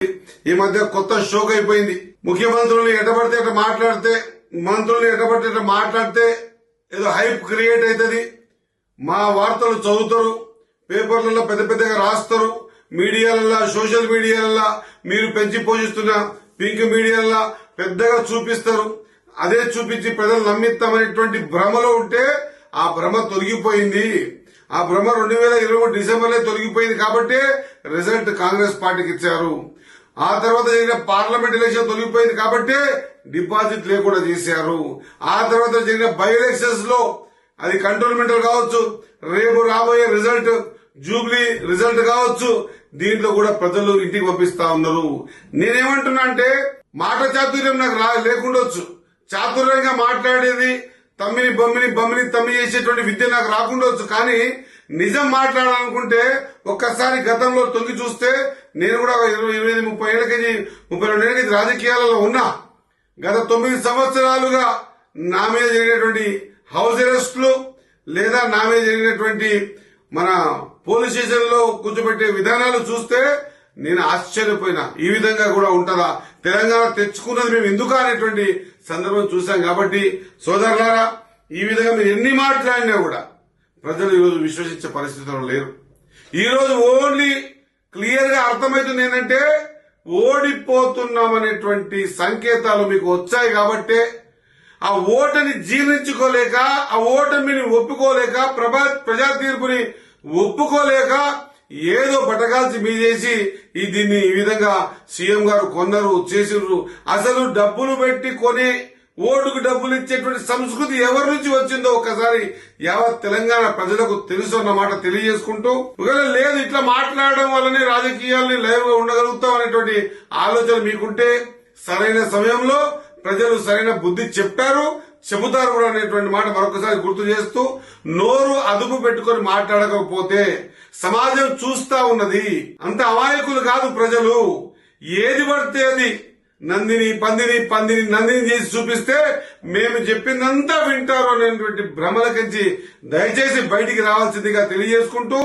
ఈ మధ్య కొత్త షోక్ అయిపోయింది. ముఖ్యమంత్రులు ఎటబడితే అట్లా మాట్లాడితే, మంత్రులు ఎటబడితే అట్లా మాట్లాడితే ఏదో హైప్ క్రియేట్ అవుతుంది. మా వార్తలు చదువుతారు, పేపర్లలో పెద్ద పెద్దగా రాస్తారు, మీడియాలలో సోషల్ మీడియాలలో మీరు పెంచి పోషిస్తున్న పింక్ మీడియాలలో పెద్దగా చూపిస్తారు. అదే చూపించి ప్రజలు నమ్మిస్తామనేటువంటి భ్రమలో ఉంటే ఆ భ్రమ తొలగిపోయింది. ఆ భ్రమ 2023 డిసెంబర్లో తొలగిపోయింది కాబట్టి రిజల్ట్ కాంగ్రెస్ పార్టీకి ఇచ్చారు. ఆ తర్వాత జరిగిన పార్లమెంట్ ఎలక్షన్ తొలగిపోయింది కాబట్టి డిపాజిట్ లేకుండా చేశారు. ఆ తర్వాత జరిగిన బై ఎలక్షన్స్ లో అది కంటోన్మెంటల్ కావచ్చు, రేపు రాబోయే రిజల్ట్ జూబ్లీ రిజల్ట్ కావచ్చు, దీంట్లో కూడా ప్రజలు ఇంటికి పంపిస్తా ఉన్నారు. నేనేమంటున్నా అంటే మాట చాతుర్యం నాకు లేకుండొచ్చు, చాతుర్యంగా మాట్లాడేది తమ్మిని బొమ్మిని తమ్మి చేసేటువంటి విద్య నాకు రాకుండొచ్చు. కానీ నిజం మాట్లాడాలనుకుంటే ఒక్కసారి గతంలో తొంగి చూస్తే నేను కూడా 25-30 ఏళ్ళకి 32 ఏళ్ళకి రాజకీయాలలో ఉన్నా. గత 9 సంవత్సరాలుగా నా మీద జరిగినటువంటి హౌస్ అరెస్టులు లేదా నా మీద జరిగినటువంటి మన పోలీస్ స్టేషన్ లో కూర్చోబెట్టే విధానాలు చూస్తే నేను ఆశ్చర్యపోయినా. ఈ విధంగా కూడా ఉంటుందా, తెలంగాణ తెచ్చుకున్నది మేము ఎందుకు అనేటువంటి సందర్భం చూశాం. కాబట్టి సోదరులారా, ఈ విధంగా మీరు ఎన్ని మాట్లాడినా కూడా ప్రజలు ఈరోజు విశ్వసించే పరిస్థితుల్లో లేరు. ఈరోజు ఓన్లీ క్లియర్ గా అర్థమవుతుంది ఏంటంటే ఓడిపోతున్నామనేటువంటి సంకేతాలు మీకు వచ్చాయి. కాబట్టి ఆ ఓటని జీర్ణించుకోలేక, ఆ ఓటమిని ఒప్పుకోలేక, ప్రజా తీర్పుని ఒప్పుకోలేక ఏదో బటకాల్సి మీదేసి దీన్ని ఈ విధంగా సీఎం గారు కొన్నారు, చేసిర్రు. అసలు డబ్బులు పెట్టి కొనే ఓటుకు డబ్బులు ఇచ్చేటువంటి సంస్కృతి ఎవరి నుంచి వచ్చిందో ఒక్కసారి యావత్ తెలంగాణ ప్రజలకు తెలుసు అన్నమాట తెలియజేసుకుంటూ, ఒకవేళ లేదు ఇట్లా మాట్లాడడం వల్లనే రాజకీయాల్ని లైవ్ గా ఉండగలుగుతాం అనేటువంటి ఆలోచన మీకుంటే సరైన సమయంలో ప్రజలు సరైన బుద్ధి చెప్పారు, చెబుతారు కూడా అనేటువంటి మాట మరొకసారి గుర్తు చేస్తూ, నోరు అదుపు పెట్టుకుని మాట్లాడకపోతే సమాజం చూస్తా ఉన్నది. అంత అమాయకులు కాదు ప్రజలు. ఏది పడితే అది నందిని చేసి చూపిస్తే మేము చెప్పిందంతా వింటారు అనేటువంటి భ్రమలకించి దయచేసి బయటికి రావాల్సిందిగా తెలియజేసుకుంటూ